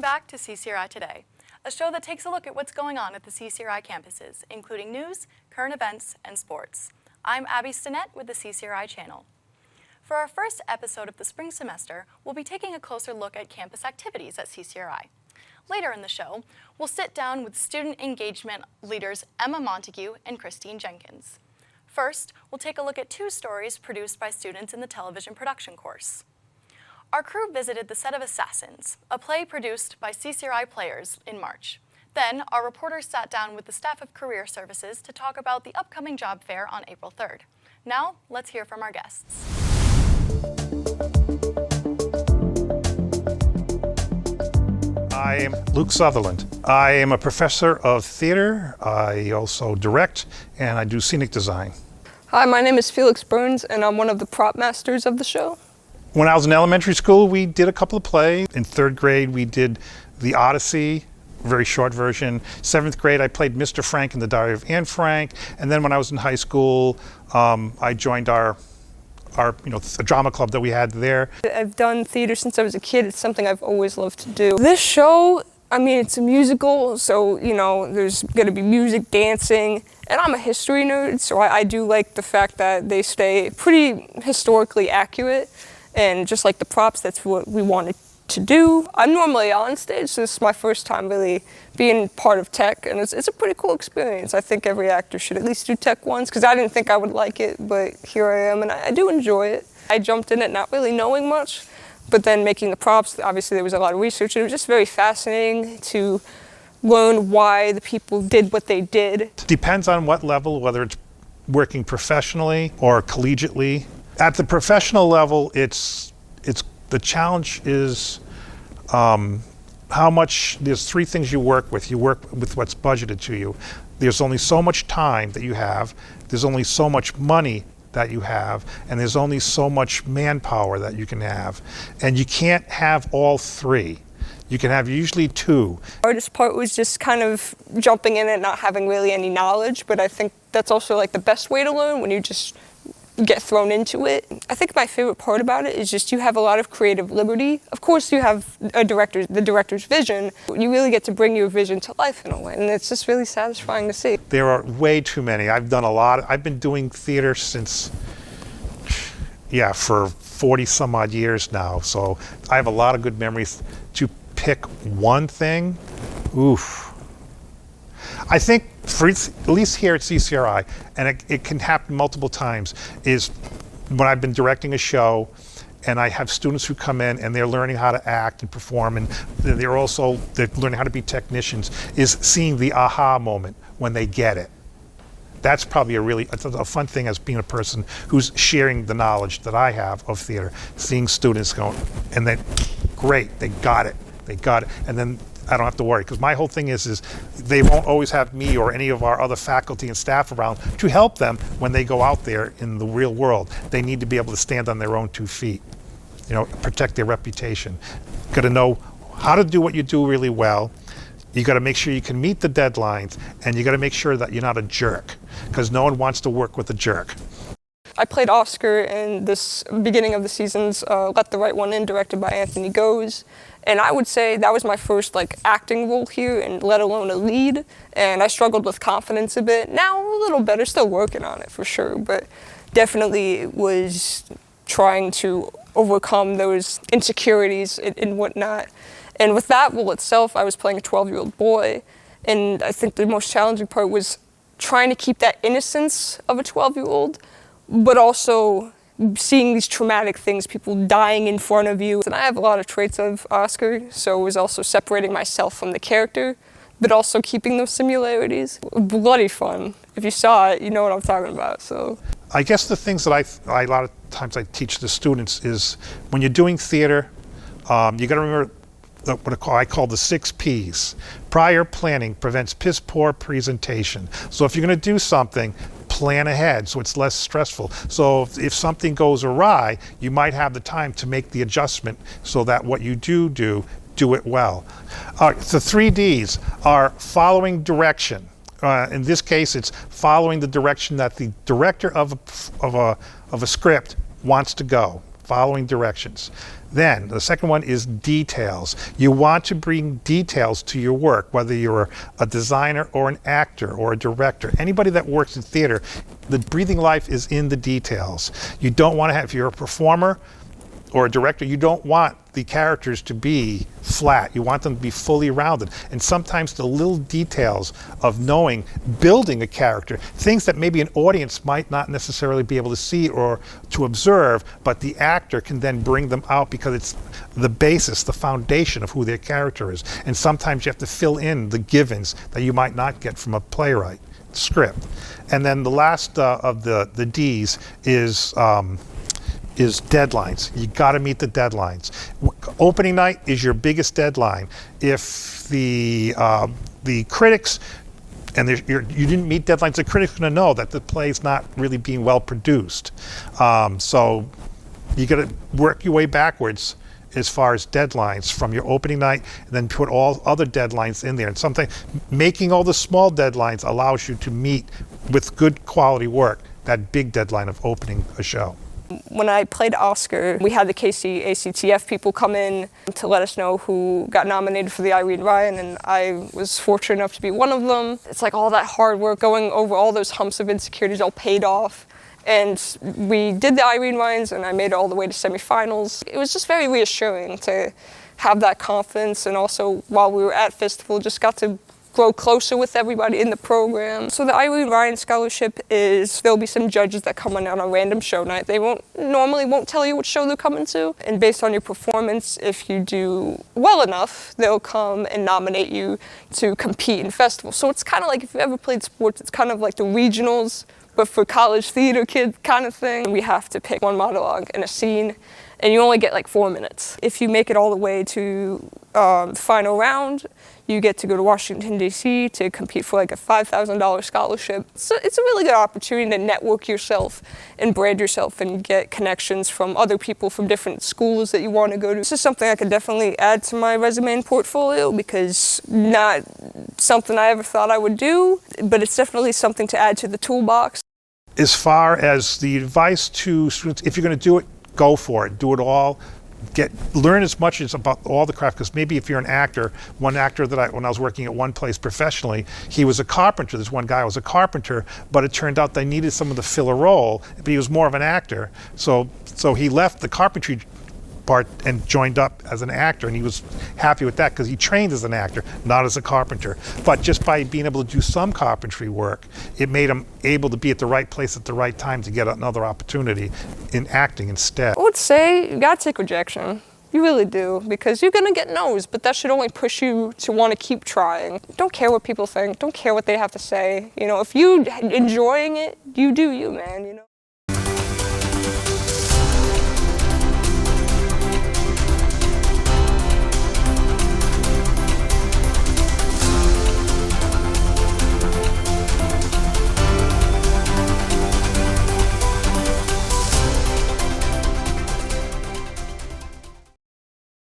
back to CCRI Today, a show that takes a look at what's going on at the CCRI campuses, including news, current events, and sports. I'm Abby Stinnett with the CCRI channel. For our first episode of the spring semester, we'll be taking a closer look at campus activities at CCRI. Later in the show, we'll sit down with student engagement leaders Emma Montague and Christine Jenkins. First, we'll take a look at two stories produced by students in the television production course. Our crew visited the set of Assassins, a play produced by CCRI Players in March. Then, our reporters sat down with the staff of Career Services to talk about the upcoming job fair on April 3rd. Now, let's hear from our guests. I am Luke Sutherland. I am a professor of theater. I also direct, and I do scenic design. Hi, my name is Felix Burns, and I'm one of the prop masters of the show. When I was in elementary school, we did a couple of plays. In third grade, we did The Odyssey, very short version. Seventh grade, I played Mr. Frank in The Diary of Anne Frank. And then when I was in high school, I joined a drama club that we had there. I've done theater since I was a kid. It's something I've always loved to do. This show, it's a musical, so, there's going to be music, dancing, and I'm a history nerd, so I do like the fact that they stay pretty historically accurate, and just like the props, that's what we wanted to do. I'm normally on stage, so this is my first time really being part of tech, and it's a pretty cool experience. I think every actor should at least do tech once, because I didn't think I would like it, but here I am, and I do enjoy it. I jumped in it not really knowing much, but then making the props, obviously there was a lot of research, and it was just very fascinating to learn why the people did what they did. It depends on what level, whether it's working professionally or collegiately. At the professional level, it's the challenge is how much. There's three things you work with. You work with what's budgeted to you. There's only so much time that you have. There's only so much money that you have, and there's only so much manpower that you can have. And you can't have all three. You can have usually two. The hardest part was just kind of jumping in and not having really any knowledge, but I think that's also like the best way to learn, when you just get thrown into it. I think my favorite part about it is just you have a lot of creative liberty. Of course you have the director's vision. You really get to bring your vision to life in a way, and it's just really satisfying to see. There are way too many. I've done a lot. I've been doing theater since, for 40 some odd years now, so I have a lot of good memories. To pick one thing, oof. I think, at least here at CCRI, and it can happen multiple times, is when I've been directing a show and I have students who come in and they're learning how to act and perform, and they're learning how to be technicians, is seeing the aha moment when they get it. That's probably a fun thing as being a person who's sharing the knowledge that I have of theater, seeing students going, and then, great, they got it, and then I don't have to worry, because my whole thing is they won't always have me or any of our other faculty and staff around to help them when they go out there in the real world. They need to be able to stand on their own 2 feet, protect their reputation. Got to know how to do what you do really well. You got to make sure you can meet the deadlines, and you got to make sure that you're not a jerk, because no one wants to work with a jerk. I played Oscar in this beginning of the season's Let the Right One In, directed by Anthony Goes. And I would say that was my first acting role here, and let alone a lead. And I struggled with confidence a bit. Now a little better, still working on it for sure, but definitely was trying to overcome those insecurities and whatnot. And with that role itself, I was playing a 12-year-old boy. And I think the most challenging part was trying to keep that innocence of a 12-year-old, but also seeing these traumatic things, people dying in front of you. And I have a lot of traits of Oscar, so it was also separating myself from the character, but also keeping those similarities. Bloody fun. If you saw it, you know what I'm talking about. So I guess the things that a lot of times I teach the students is, when you're doing theater, you got to remember what I call the 6 Ps. Prior planning prevents piss poor presentation. So if you're going to do something, plan ahead so it's less stressful. So if something goes awry, you might have the time to make the adjustment so that what you do it well. The 3 Ds are following direction. In this case, it's following the direction that the director of a script wants to go. Following directions. Then the second one is details. You want to bring details to your work, whether you're a designer or an actor or a director. Anybody that works in theater, the breathing life is in the details. You don't want to have, if you're a performer or a director, you don't want the characters to be flat. You want them to be fully rounded. And sometimes the little details of knowing, building a character, things that maybe an audience might not necessarily be able to see or to observe, but the actor can then bring them out because it's the basis, the foundation of who their character is. And sometimes you have to fill in the givens that you might not get from a playwright script. And then the last of the D's is deadlines. You got to meet the deadlines. Opening night is your biggest deadline. If the critics and you didn't meet deadlines, the critics are going to know that the play's not really being well produced. So you got to work your way backwards as far as deadlines from your opening night, and then put all other deadlines in there. And something, making all the small deadlines allows you to meet with good quality work that big deadline of opening a show. When I played Oscar, we had the KC-ACTF people come in to let us know who got nominated for the Irene Ryan, and I was fortunate enough to be one of them. It's like all that hard work, going over all those humps of insecurities all paid off. And we did the Irene Ryans, and I made it all the way to semifinals. It was just very reassuring to have that confidence, and also while we were at festival, just got to grow closer with everybody in the program. So the Irene Ryan Scholarship is, there'll be some judges that come on a random show night. They normally won't tell you what show they're coming to. And based on your performance, if you do well enough, they'll come and nominate you to compete in festivals. So it's kind of like, if you ever played sports, it's kind of like the regionals, but for college theater kids kind of thing. We have to pick one monologue and a scene, and you only get like 4 minutes. If you make it all the way to the final round, you get to go to Washington, D.C. to compete for like a $5,000 scholarship. So it's a really good opportunity to network yourself and brand yourself and get connections from other people from different schools that you want to go to. This is something I could definitely add to my resume and portfolio, because not something I ever thought I would do, but it's definitely something to add to the toolbox. As far as the advice to students, if you're going to do it, go for it. Do it all. Learn as much as about all the craft, because maybe if you're an actor, one actor that when I was working at one place professionally, he was a carpenter. This one guy was a carpenter, but it turned out they needed someone to fill a role, but he was more of an actor. So he left the carpentry part and joined up as an actor, and he was happy with that because he trained as an actor, not as a carpenter. But just by being able to do some carpentry work, it made him able to be at the right place at the right time to get another opportunity in acting instead. I would say you gotta take rejection. You really do, because you're gonna get no's, but that should only push you to want to keep trying. Don't care what people think. Don't care what they have to say. You know, if you're enjoying it, you do you, man. You know.